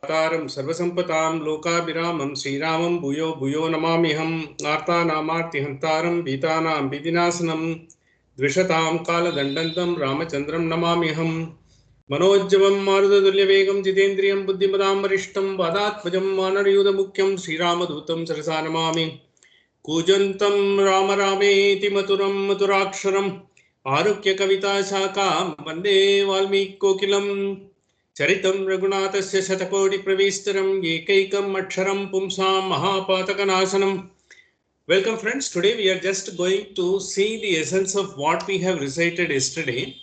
Taram Sarvasampatam Lokabhiramam Sriramam Bhuyo Bhuyo Namamiham Nartanamarti Hantaram Bhitanam Bidinasanam Dvishatam Kala Dandantam Ramachandram Namamiham Manojjavam Marudatulyavegam Jitendriyam Buddhimadam Varishtam Vadatmajam Manarayuda Mukyam Sriramadutam Sarasanamami Kujantam Rama Rameti Maturam Maturaksharam Arukya Kavita Shakam Vande Valmiki Kokilam Charitam Raghunathasya Shatakoti Pravistaram Ekaikam Aksharam Pumsam Mahapatakanasanam. Welcome friends, today we are just going to see the essence of what we have recited yesterday.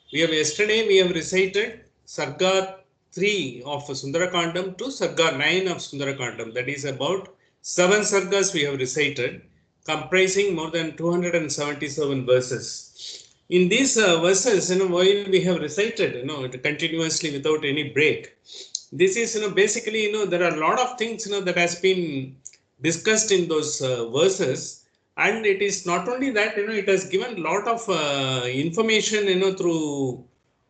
Yesterday we have recited Sarga 3 of Sundarkandam to Sarga 9 of Sundarkandam. That is about 7 Sargas we have recited, comprising more than 277 verses. In these verses, while we have recited, continuously without any break, this is, basically, there are a lot of things, that has been discussed in those verses, and it is not only that, it has given a lot of information, through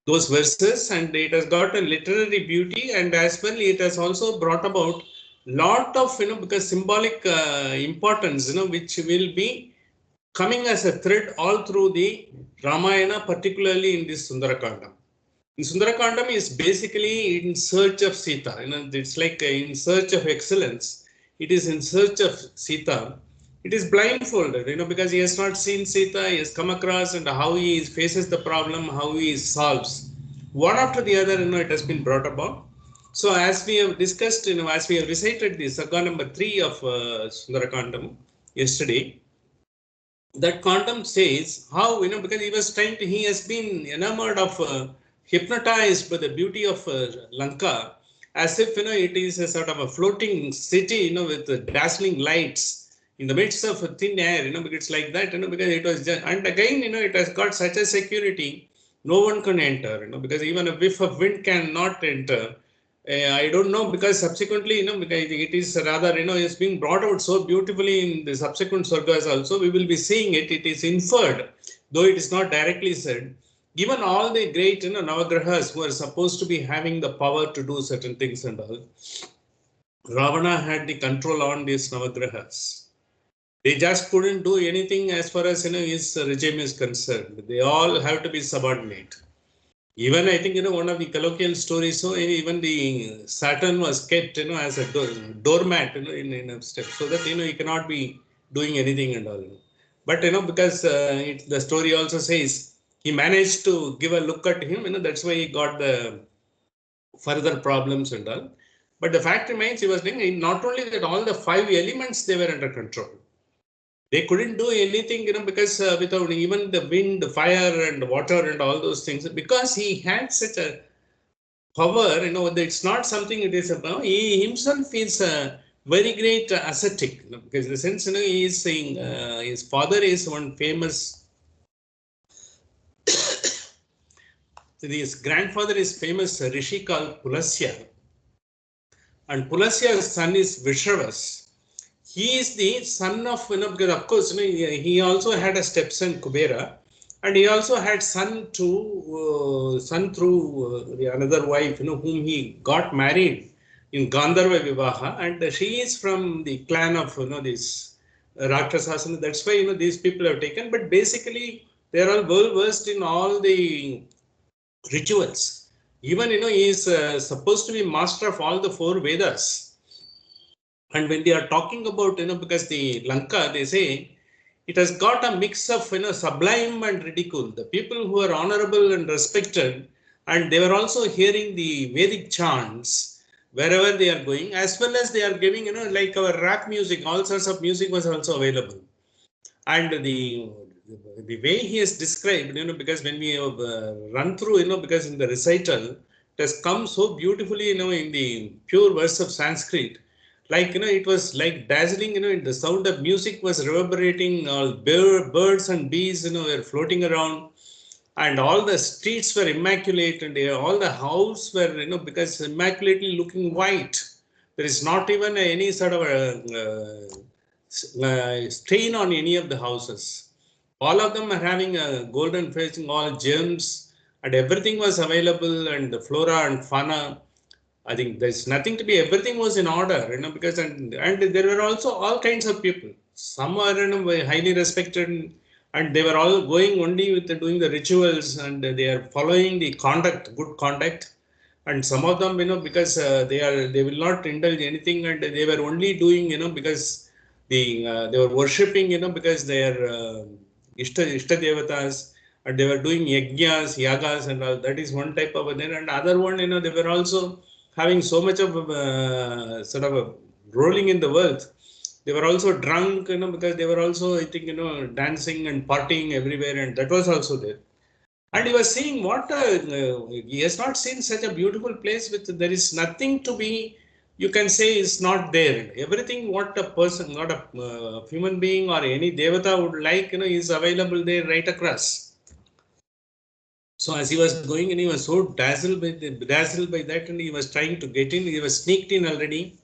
those verses, and it has got a literary beauty, and as well, it has also brought about lot of, because symbolic importance, which will be coming as a thread all through the Ramayana, particularly in this Sundarakandam. In Sundarakandam is basically in search of Sita. It's like in search of excellence. It is in search of Sita. It is blindfolded, because he has not seen Sita, he has come across, and how he faces the problem, how he solves. One after the other, it has been brought about. So as we have discussed, as we have recited the Saga number 3 of Sundarakandam yesterday, that quantum says how, because he has been enamored of, hypnotized by the beauty of Lanka, as if, it is a sort of a floating city, with dazzling lights in the midst of thin air, because it's like that, because it was just, and again, it has got such a security, no one can enter, because even a whiff of wind cannot enter. I don't know, because subsequently, because it is rather, it's being brought out so beautifully in the subsequent Sargas also. We will be seeing it. It is inferred, though it is not directly said. Given all the great, Navagrahas who are supposed to be having the power to do certain things and all, Ravana had the control on these Navagrahas. They just couldn't do anything as far as, his regime is concerned. They all have to be subordinate. Even I think, one of the colloquial stories, so even the Saturn was kept, as a doormat, in a step, so that, he cannot be doing anything and all. But, because the story also says he managed to give a look at him, that's why he got the further problems and all. But the fact remains, he was doing not only that, all the 5 elements, they were under control. They couldn't do anything, because without even the wind, fire and water and all those things, because he had such a power, it's not something it is about. He himself is a very great ascetic, because in the sense, he is saying his father is one famous, his grandfather is famous rishi called Pulasya, and Pulasya's son is Vishravas. He is the son of, because of course, he also had a stepson Kubera, and he also had son through another wife, whom he got married in Gandharva Vivaha, and she is from the clan of, this Rakshasas. That's why, these people have taken. But basically, they are all well versed in all the rituals. Even, he is supposed to be master of all the 4 Vedas. And when they are talking about, because the Lanka, they say it has got a mix of, sublime and ridicule. The people who are honorable and respected, and they were also hearing the Vedic chants wherever they are going, as well as they are giving, like our rap music, all sorts of music was also available. And the way he has described, because when we have run through, because in the recital, it has come so beautifully, in the pure verse of Sanskrit. Like, it was like dazzling, the sound of music was reverberating, all birds and bees, were floating around, and all the streets were immaculate, and all the houses were, because immaculately looking white. There is not even any sort of a stain on any of the houses. All of them are having a golden facing, all gems, and everything was available, and the flora and fauna. I think there's nothing to be, everything was in order, because, and there were also all kinds of people. Some are, highly respected, and they were all going only with doing the rituals, and they are following the conduct, good conduct. And some of them, because they will not indulge anything, and they were only doing, because they were worshipping, because they are Ishta Devatas, and they were doing yajnas, yagas, and all. That is one type of there. And other one, they were also having so much of sort of a rolling in the wealth. They were also drunk, because they were also, I think, dancing and partying everywhere, and that was also there. And he was saying, what he has not seen such a beautiful place with, there is nothing to be, you can say, is not there. Everything what a person, not a human being or any devata would like, is available there right across. So as he was going in, he was so dazzled by that, and he was trying to get in. He was sneaked in already.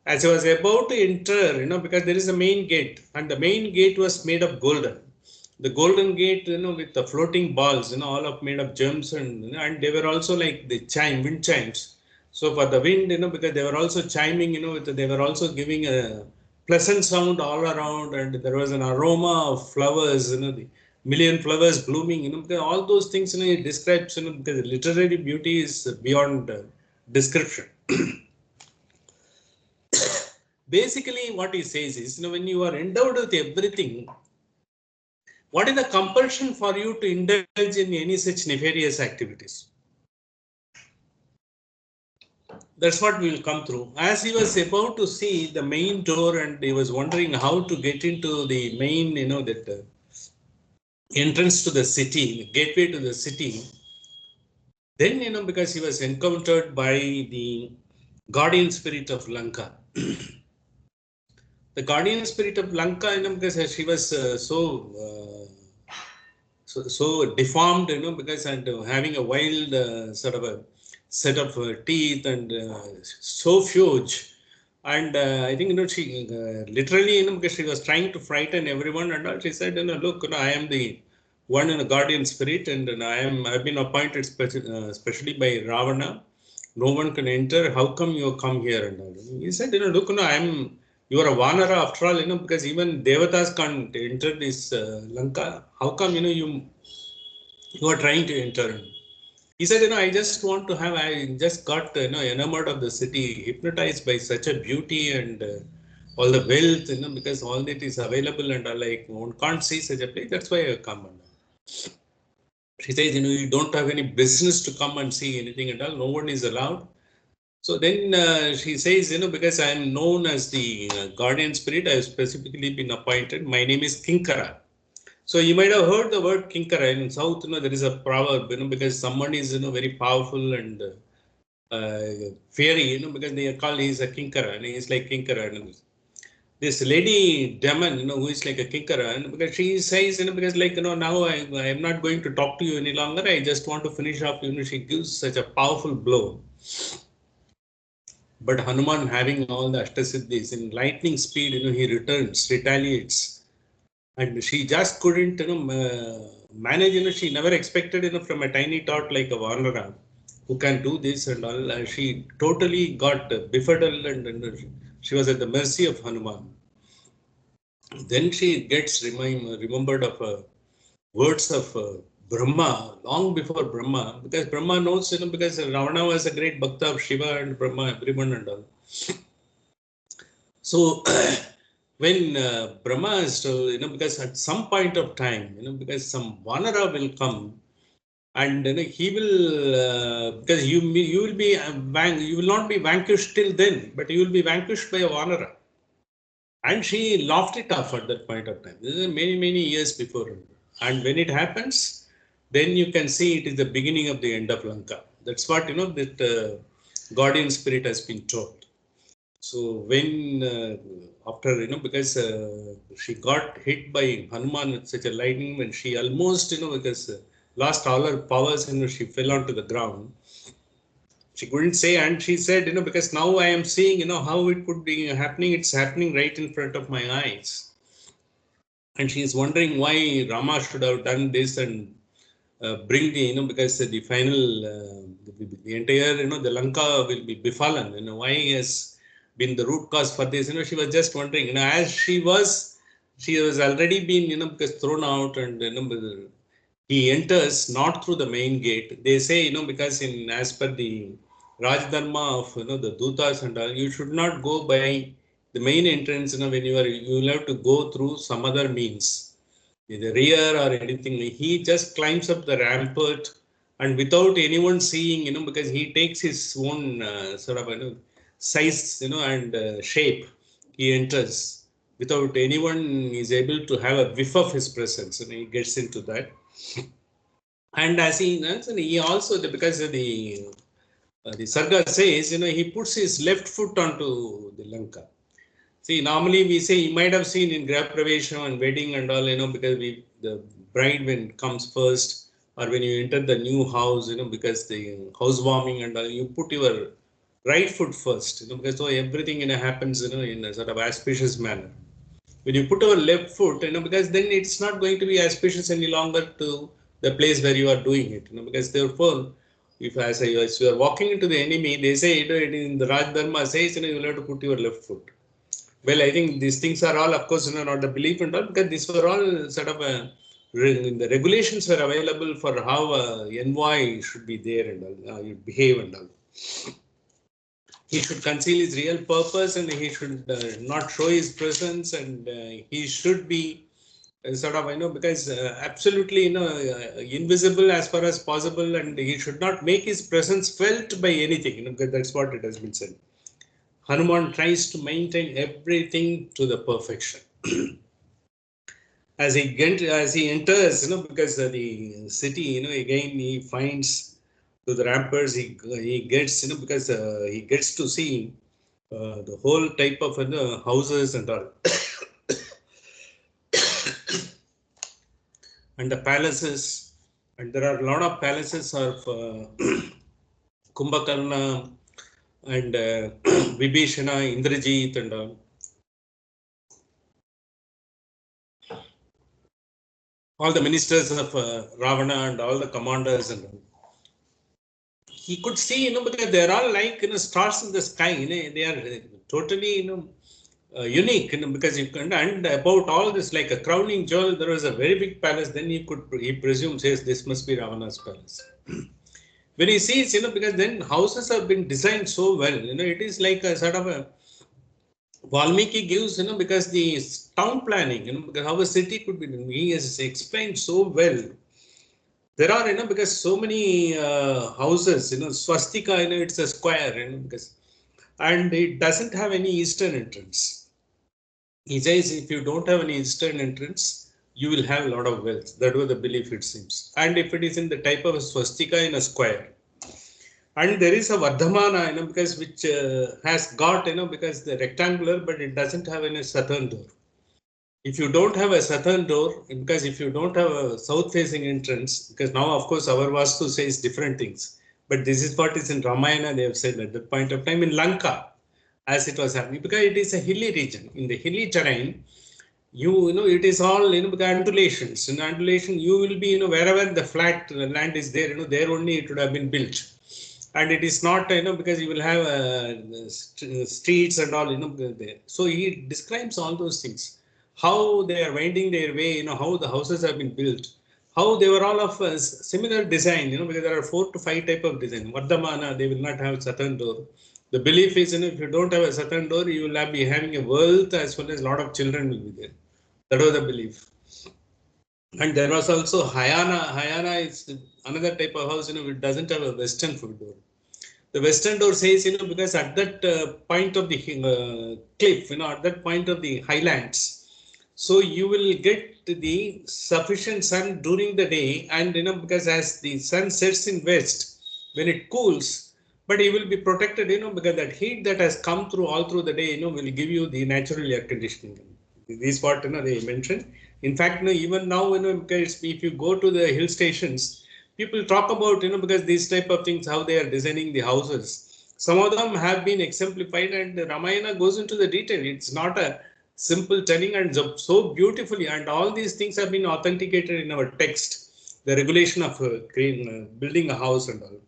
As he was about to enter, because there is a main gate, and the main gate was made of golden. The golden gate, with the floating balls, all of made of gems, and they were also like the wind chimes. So for the wind, because they were also chiming, they were also giving a pleasant sound all around, and there was an aroma of flowers, the million flowers blooming, because all those things, it describes, because literary beauty is beyond description. Basically, what he says is, when you are endowed with everything, what is the compulsion for you to indulge in any such nefarious activities? That's what we will come through. As he was about to see the main door, and he was wondering how to get into the main, that entrance to the city, gateway to the city. Then, because he was encountered by the guardian spirit of Lanka. The guardian spirit of Lanka, because she was so deformed, because, and having a wild sort of a set of teeth, and so huge. And I think, she literally, because she was trying to frighten everyone, and all, she said, look, I am the one in a guardian spirit, and I've been appointed especially by Ravana. No one can enter. How come you come here? And all. He said, look, you are a Vanara after all, because even Devatas can't enter this Lanka. How come, you are trying to enter? He said, I just want to have, I just got, enamored of the city, hypnotized by such a beauty, and all the wealth, because all that is available, and like, one can't see such a place. That's why I come. And she says, you don't have any business to come and see anything at all. No one is allowed. So then she says, because I am known as the guardian spirit, I have specifically been appointed. My name is Kinkara. So you might have heard the word Kinkara. In South, there is a proverb, because someone is, very powerful and fairy, because they are called, he's a Kinkara, and he's like Kinkara. This lady Demon, who is like a Kinkara, and because she says, because like, now I am not going to talk to you any longer. I just want to finish off, she gives such a powerful blow. But Hanuman, having all the Ashtasiddhis, in lightning speed, he returns, retaliates. And she just couldn't, manage, she never expected, from a tiny tot like a Vanara, who can do this and all. She totally got befuddled, and she was at the mercy of Hanuman. Then she gets remembered of words of Brahma, long before Brahma, because Brahma knows, because Ravana was a great bhakta of Shiva and Brahma, everyone and all. So when Brahma is told, because at some point of time, because some Vanara will come, and he will, because you will be you will not be vanquished till then, but you will be vanquished by a Vanara. And she laughed it off at that point of time. This is many years before. And when it happens, then you can see it is the beginning of the end of Lanka. That's what, that guardian spirit has been told. So when, after, because she got hit by Hanuman with such a lightning, when she almost, because lost all her powers, she fell onto the ground. She couldn't say, and she said, because now I am seeing, how it could be happening. It's happening right in front of my eyes. And she is wondering why Rama should have done this and bring the, because the the entire, the Lanka will be befallen. Why has been the root cause for this? She was just wondering, as she was already been, because thrown out, and, he enters not through the main gate. They say, because as per the Raj Dharma of, the Dutas and all, you should not go by the main entrance, when you will have to go through some other means, the rear or anything. He just climbs up the rampart and without anyone seeing, because he takes his own sort of, size, and shape, he enters without anyone is able to have a whiff of his presence, and he gets into that. And as he also, because the Sargas says, he puts his left foot onto the Lanka. See, normally we say, you might have seen in Grah Pravesham and wedding and all, because the bride, when comes first, or when you enter the new house, because the housewarming and all, you put your right foot first, because so everything, happens, in a sort of auspicious manner. When you put your left foot, because then it's not going to be auspicious any longer to the place where you are doing it, because therefore, as you are walking into the enemy, they say, in the Raj Dharma says, you will have to put your left foot. Well, I think these things are all, of course, not the belief and all, because these were all sort of the regulations were available for how envoy should be there and all, you behave and all. He should conceal his real purpose, and he should not show his presence, and he should be sort of, because absolutely, invisible as far as possible, and he should not make his presence felt by anything, because that's what it has been said. Hanuman tries to maintain everything to the perfection. As he enters, because the city, again he finds to the ramparts, he gets, because he gets to see the whole type of houses and all, and the palaces, and there are a lot of palaces of Kumbhakarna and Vibhishana, Indrajit and all. All the ministers of Ravana and all the commanders and all. He could see, because they're all like, stars in the sky, they are totally, unique, because you can, and about all this, like a crowning jewel, there was a very big palace, then he presumes, says, this must be Ravana's palace. When he sees, because then houses have been designed so well, it is like a sort of a, Valmiki gives, because the town planning, because how a city could be done, he has explained so well. There are, because so many houses, swastika, it's a square, because, and it doesn't have any eastern entrance. He says, if you don't have any eastern entrance, you will have a lot of wealth. That was the belief, it seems. And if it is in the type of a swastika in a square, and there is a Vardhamana, because which has got, because the rectangular, but it doesn't have any southern door. If you don't have a southern door, because if you don't have a south-facing entrance, because now, of course, our Vastu says different things, but this is what is in Ramayana, they have said at that point of time in Lanka, as it was happening, because it is a hilly region. In the hilly terrain, it is all, undulations. In undulation, you will be, wherever the flat land is there, there only it would have been built. And it is not, because you will have streets and all, there. So he describes all those things. How they are winding their way, how the houses have been built, how they were all of similar design, because there are 4 to 5 type of design. Vardhamana, they will not have southern door. The belief is, if you don't have a southern door, you will be having a wealth as well as a lot of children will be there. That was the belief. And there was also Hayana. Hayana is another type of house, which doesn't have a western foot door. The western door says, because at that point of the cliff, at that point of the highlands, so you will get the sufficient sun during the day, and because as the sun sets in west, when it cools, but you will be protected, because that heat that has come through all through the day, will give you the natural air conditioning. This is what they mentioned. In fact, even now, because if you go to the hill stations, people talk about, because these type of things, how they are designing the houses. Some of them have been exemplified, and Ramayana goes into the detail. It's not a simple telling, and so beautifully, and all these things have been authenticated in our text, the regulation of building a house and all.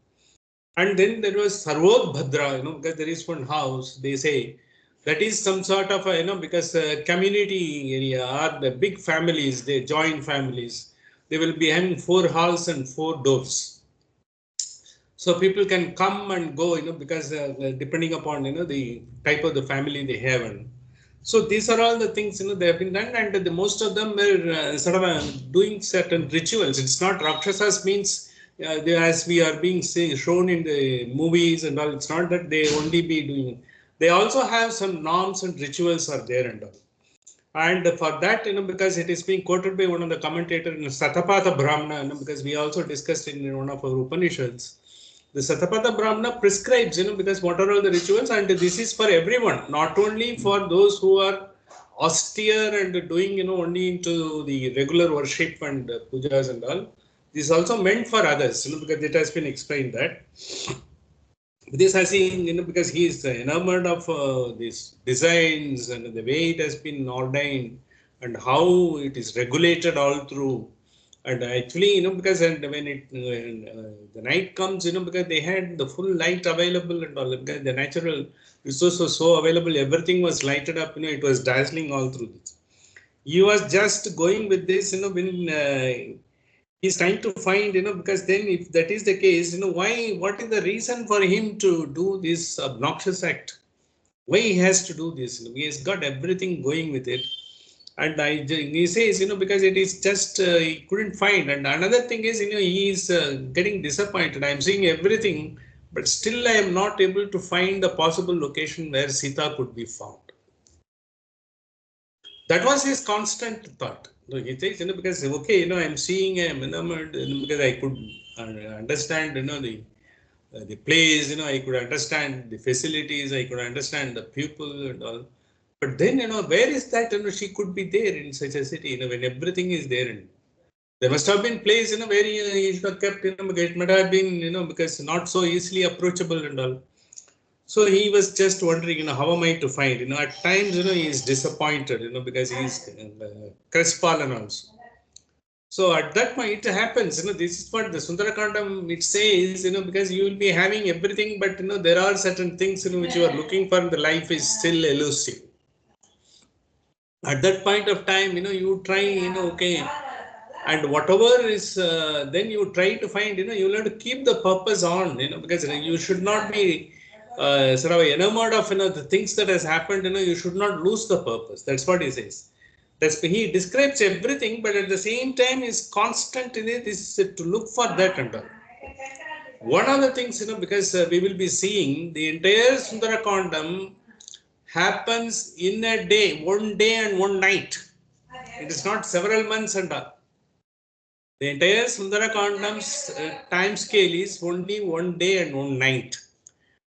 And then there was Sarvodbhadra, because there is one house, they say, that is some sort of a, because community area or the big families, they join families, they will be having 4 halls and 4 doors. So people can come and go, because depending upon, the type of the family they have. And so these are all the things, they have been done, and most of them were sort of doing certain rituals. It's not Rakshasas means, as we are being shown in the movies and all, it's not that they only be doing, they also have some norms and rituals are there and all. And for that, because it is being quoted by one of the commentators in Satapatha Brahmana, because we also discussed in one of our Upanishads, the Satapatha Brahmana prescribes, because what are all the rituals, and this is for everyone, not only for those who are austere and doing, only into the regular worship and pujas and all. This is also meant for others, because it has been explained that. This has seen, because he is enamored of these designs and the way it has been ordained and how it is regulated all through. And actually, because when the night comes, because they had the full light available and all, because the natural resource was so available, everything was lighted up, it was dazzling all through this. He was just going with this, when he's trying to find, because then if that is the case, what is the reason for him to do this obnoxious act? Why he has to do this? He has got everything going with it. And he says, because it is just, he couldn't find. And another thing is, he is getting disappointed. I'm seeing everything, but still I am not able to find the possible location where Sita could be found. That was his constant thought. He says, because, okay, I'm seeing him, because I could understand, the place, I could understand the facilities, I could understand the people and all. But then, where is that, she could be there in such a city, when everything is there. And there must have been place, where he should have kept, it might have been, because not so easily approachable and all. So he was just wondering, how am I to find? At times, he is disappointed, because he is crestfallen also. So at that point, it happens, this is what the Sundarkandam, it says, because you will be having everything, but, there are certain things, which you are looking for, and the life is still elusive. At that point of time, you try, okay, and whatever is, then you try to find, you will have to keep the purpose on, because you should not be sort of enamored of, the things that has happened, you should not lose the purpose. That's what he says. He describes everything, but at the same time is constant in it, is to look for that and all. One of the things, because we will be seeing the entire Sundarakandam happens in a day, one day and one night. It is not several months and all. The entire Sundarakandam's time scale is only one day and one night.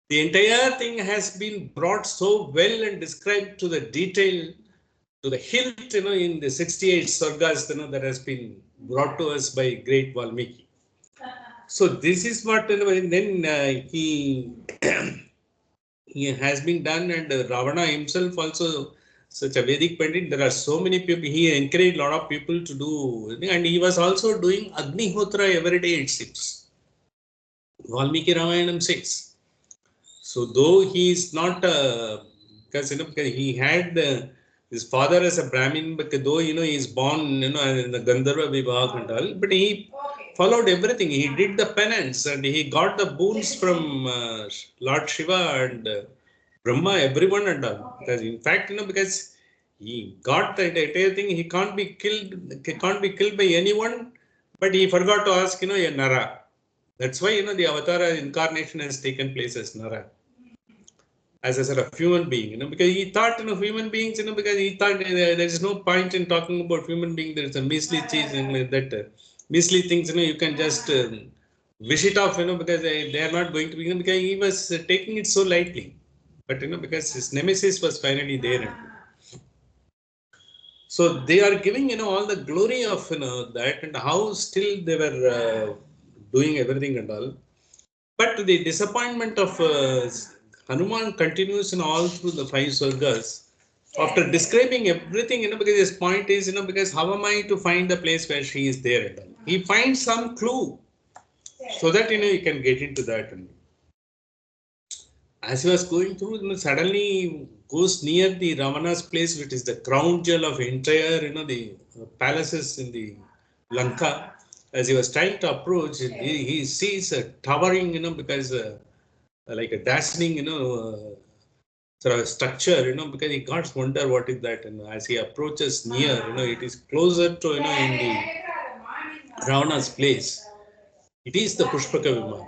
The entire thing has been brought so well and described to the detail, to the hilt, in the 68 Sargas, that has been brought to us by great Valmiki. So this is what, then he he has been done, and Ravana himself also such a Vedic Pandit. There are so many people. He encouraged a lot of people to do, and he was also doing Agnihotra every day, it seems. Valmiki Ramayanam says. So though he is not, because he had his father as a Brahmin, but though he is born in the Gandharva Vivah and all, but he followed everything. He did the penance and he got the boons from Lord Shiva and Brahma, everyone and all. Because in fact, because he got the entire thing, he can't be killed by anyone, but he forgot to ask, a Nara. That's why, the avatar incarnation has taken place as Nara, as a sort of human being, because he thought, human beings, because he thought there is no point in talking about human being. There is a measly cheese and that measly things, you can just wish it off, because they are not going to be, because he was taking it so lightly. But, because his nemesis was finally there. So they are giving, all the glory of, that and how still they were doing everything and all. But the disappointment of Hanuman continues all through the 5 Sargas. After describing everything, because his point is, because how am I to find the place where she is there? And all. He finds some clue so that, he can get into that. as he was going through, suddenly goes near the Ravana's place, which is the crown jewel of entire, the palaces in the Lanka. As he was trying to approach, he sees a towering, because like a dazzling, sort of structure, because he can't wonder what is that. And as he approaches near, it is closer to, in the Ravana's place. It is the Pushpaka Vimanam.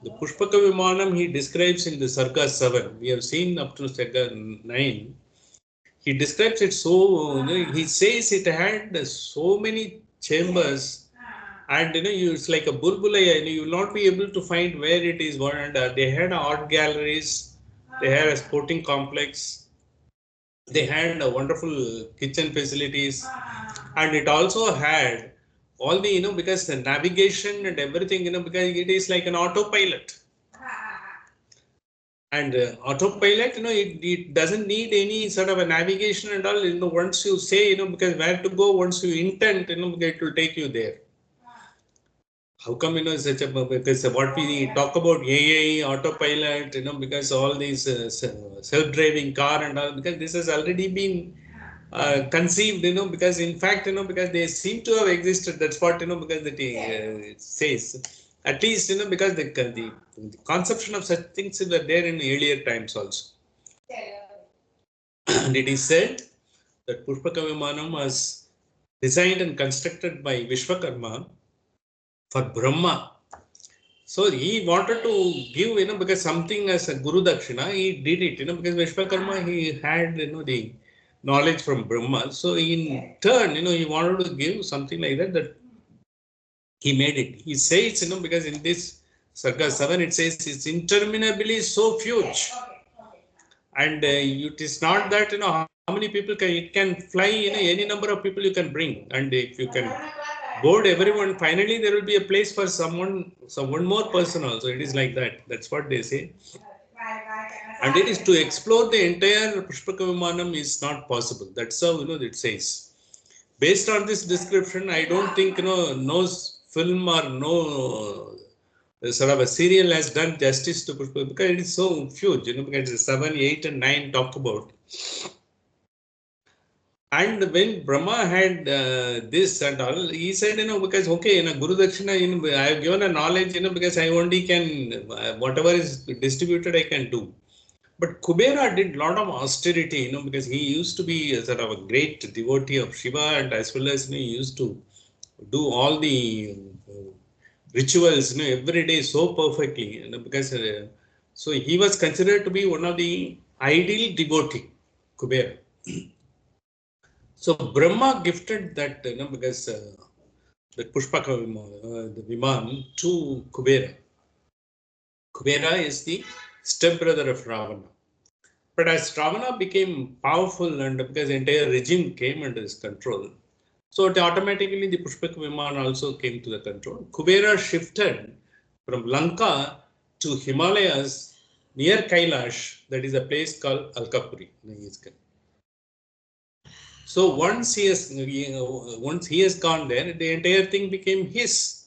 The Pushpaka Vimanam he describes in the Sargas 7. We have seen up to Sargas 9. He describes it so, he says it had so many chambers, and it's like a bulbulaya, you will not be able to find where it is. And they had art galleries, they had a sporting complex, they had wonderful kitchen facilities, and it also had all the, because the navigation and everything, because it is like an autopilot. And autopilot, it doesn't need any sort of a navigation and all. Once you say, because where to go, once you intend, it will take you there. How come, such a, because what we talk about AI, autopilot, because all these self-driving car and all, because this has already been conceived, because in fact, because they seem to have existed. That's what, because it says. At least, because the conception of such things were there in earlier times also. And it is said that Pushpaka Vimanam was designed and constructed by Vishwakarma for Brahma. So he wanted to give, because something as a Guru Dakshina, he did it, because Vishwakarma, he had, the knowledge from Brahma. So in turn, he wanted to give something like that he made it. He says, because in this Sarga 7, it says it's interminably so huge. And it is not that, how many people it can fly, any number of people you can bring. And if you can board everyone, finally there will be a place for one more person also. It is like that. That's what they say. And it is to explore the entire Pushpaka Vimanam is not possible. That's how, it says. Based on this description, I don't think, no film or no sort of a serial has done justice to Pushpaka, because it is so huge, because 7, 8 and 9 talk about. And when Brahma had this and all, he said, because okay, Guru Dakshina, I have given a knowledge, because I only can, whatever is distributed, I can do. But Kubera did a lot of austerity, because he used to be a sort of a great devotee of Shiva, and as well as he used to do all the rituals, every day so perfectly, because so he was considered to be one of the ideal devotee, Kubera. So Brahma gifted that, because the Pushpaka the Viman to Kubera. Kubera is the stepbrother of Ravana. But as Ravana became powerful, and because the entire regime came under his control, so automatically the Pushpaka Viman also came to the control. Kubera shifted from Lanka to Himalayas near Kailash, that is a place called Alkapuri. So once he has gone there, the entire thing became his.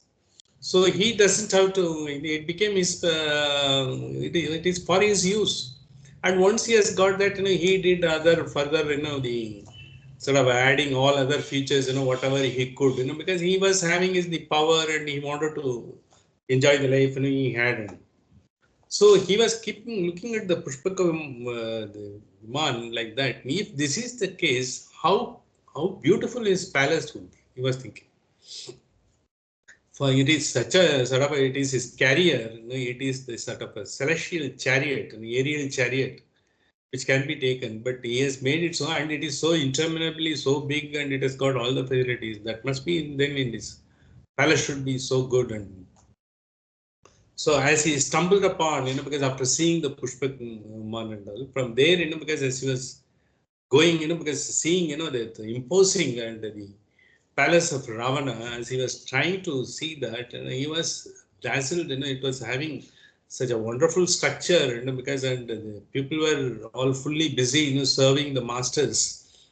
So he doesn't have to. It became his. It is for his use. And once he has got that, he did other further, the sort of adding all other features, whatever he could, because he was having the power and he wanted to enjoy the life, he had. So he was keeping looking at the Pushpaka the Viman like that. If this is the case, how beautiful his palace would be, he was thinking. For it is such a sort of it is his carrier, it is the sort of a celestial chariot, an aerial chariot, which can be taken. But he has made it so, and it is so interminably so big, and it has got all the facilities. That must be then in this palace should be so good. And so as he stumbled upon, because after seeing the Pushpak Man and all, from there, because as he was going, because seeing, the imposing and the palace of Ravana, as he was trying to see that, he was dazzled, it was having such a wonderful structure, because and the people were all fully busy, serving the masters.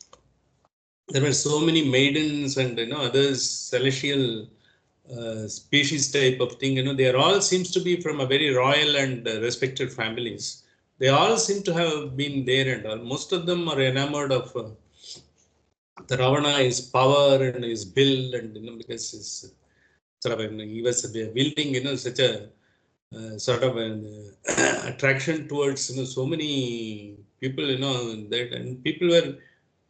There were so many maidens and, others, celestial species type of thing, they are all seems to be from a very royal and respected families. they all seem to have been there and all. Most of them are enamored of the Ravana, his power and his build, and because his sort of he was wielding such a sort of an attraction towards so many people that, and people were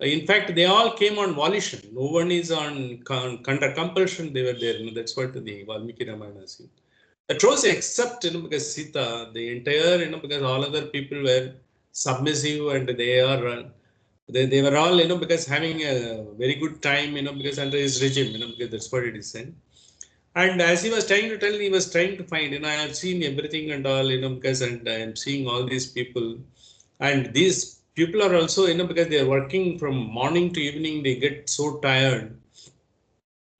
in fact they all came on volition. No one is on under compulsion. They were there. That's what the Valmiki Ramayana says. The truth except because Sita, the entire because all other people were submissive and they are they were all because having a very good time because under his regime because that's what it is said. And as he was trying to tell, he was trying to find I have seen everything and all because and I am seeing all these people, and these people are also because they are working from morning to evening, they get so tired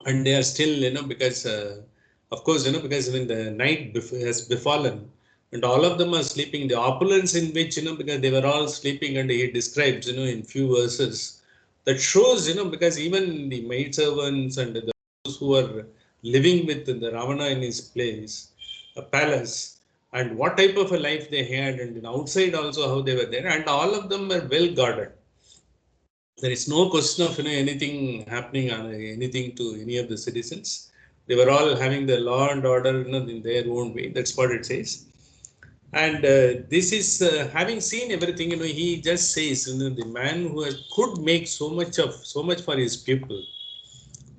and they are still because of course because when the night has befallen and all of them are sleeping, the opulence in which because they were all sleeping, and he describes in few verses that shows because even the maid servants and those who are living with the Ravana in his place, a palace, and what type of a life they had, and outside also how they were there, and all of them were well guarded. There is no question of anything happening on anything to any of the citizens. They were all having the law and order in their own way. That's what it says. And this is having seen everything. He just says the man who could make so much for his people,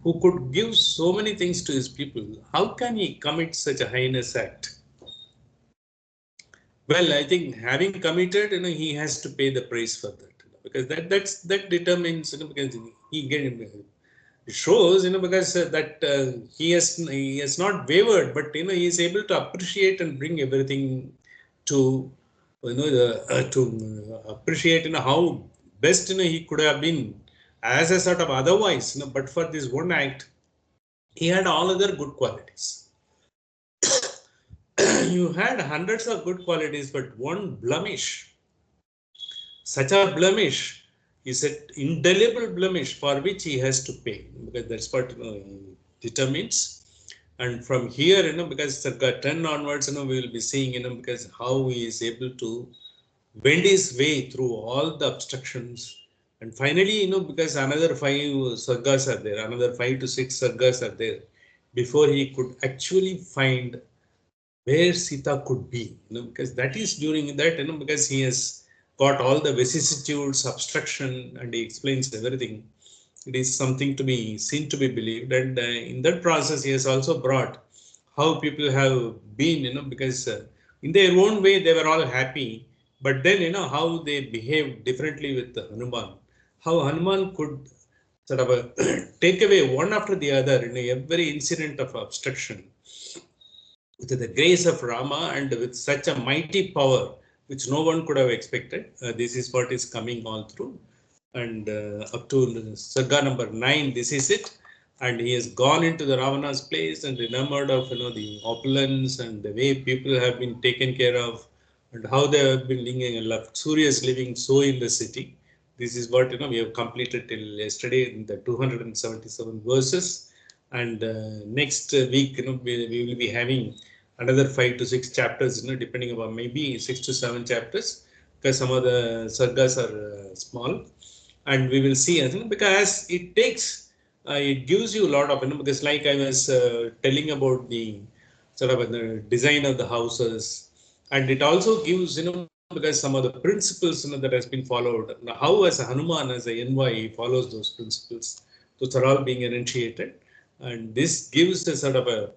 who could give so many things to his people, how can he commit such a heinous act? Well, I think having committed, he has to pay the price for that, because that determines, because he get it shows, because that he has not wavered, but he is able to appreciate and bring everything to to appreciate how best he could have been as a sort of otherwise, but for this one act, he had all other good qualities. You had hundreds of good qualities, but one blemish, such a blemish is an indelible blemish for which he has to pay, because that's what determines. And from here, because Sarga 10 onwards, we will be seeing, because how he is able to wend his way through all the obstructions. And finally, because another 5 Sargas are there, another 5 to 6 Sargas are there, before he could actually find where Sita could be, because that is during that, because he has got all the vicissitudes, obstruction, and he explains everything. It is something to be seen, to be believed, and in that process, he has also brought how people have been, because in their own way they were all happy, but then how they behaved differently with Hanuman, how Hanuman could sort of take away one after the other in every incident of obstruction with the grace of Rama and with such a mighty power which no one could have expected. This is what is coming all through. And up to Sarga number 9, this is it. And he has gone into the Ravana's place and remembered of the opulence and the way people have been taken care of and how they have been living a luxurious living so in the city. This is what we have completed till yesterday in the 277 verses. And next week we will be having another 5 to 6 chapters, depending upon maybe 6 to 7 chapters, because some of the sargas are small, and we will see because it takes it gives you a lot of because like I was telling about the sort of the design of the houses, and it also gives because some of the principles that has been followed. Now, how as a Hanuman, as a NY, he follows those principles, those are all being enunciated, and this gives a sort of a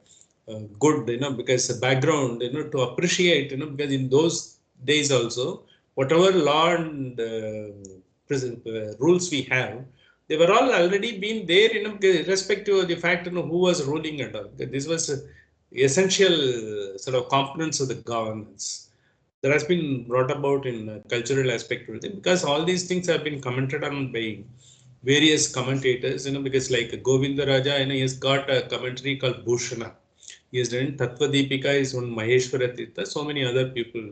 good because a background to appreciate because in those days also, whatever law and rules we have, they were all already been there irrespective of the fact who was ruling and all. This was essential sort of components of the governance that has been brought about in cultural aspect of it, because all these things have been commented on by various commentators, because like Govinda Raja, he has got a commentary called Bhushana. He has done Tattva Deepika, is one Maheshwara Tirtha. So many other people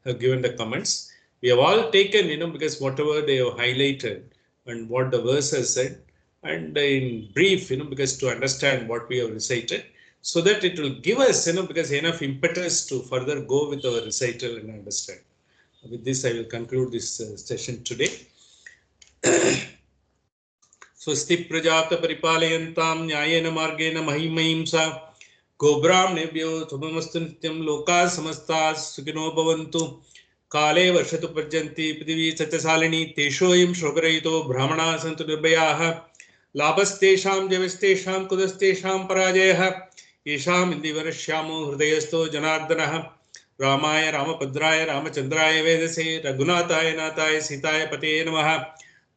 have given the comments. We have all taken, because whatever they have highlighted and what the verse has said, and in brief, because to understand what we have recited, so that it will give us, because enough impetus to further go with our recital and understand. with this, I will conclude this session today. स्वस्ति प्रजात परिपालयन्तां न्यायेन मार्गेण महिमहिंसा गोब्राह्मणेभ्यो शुभमस्तु नित्यं लोकाः समस्ताः सुखिनो भवन्तु काले वर्षतु पर्जन्ति पृथिवी सत्यशालिनी तेषोऽयं शोकरहितो ब्राह्मणाः सन्तु निर्भयाः लाभस्तेषां जयस्तेषां कुतस्तेषां पराजयः येषाम् इन्दिवरश्यामो हृदयस्थो जनार्दनः रामाय रामभद्राय रामचन्द्राय वेदसे रघुनाथाय नाथाय सीताय पते नमः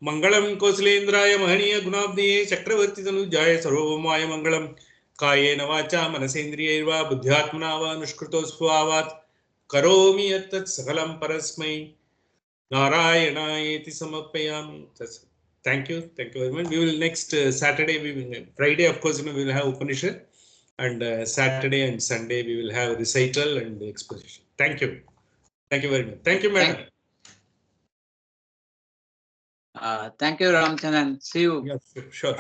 मंगलम कौसलेन्द्राय महनीय गुणाब्धिये चक्रवर्ती तनुजाय सर्वभौमाय मंगलम कायेन वाचा मनसेन्द्रियैर्वा बुद्ध्यात्मना वा अनुष्कृतो स्वभावात् करोमि यत्तत् सकलं परस्मै नारायणायेति समर्पयामि. Thank you very much. We will next Saturday, Friday, of course, we will have Upanishad, and Saturday and Sunday we will have recital and exposition. Thank you very much. Thank you, madam. Thank you, Ramchandran. See you. Yes, sure.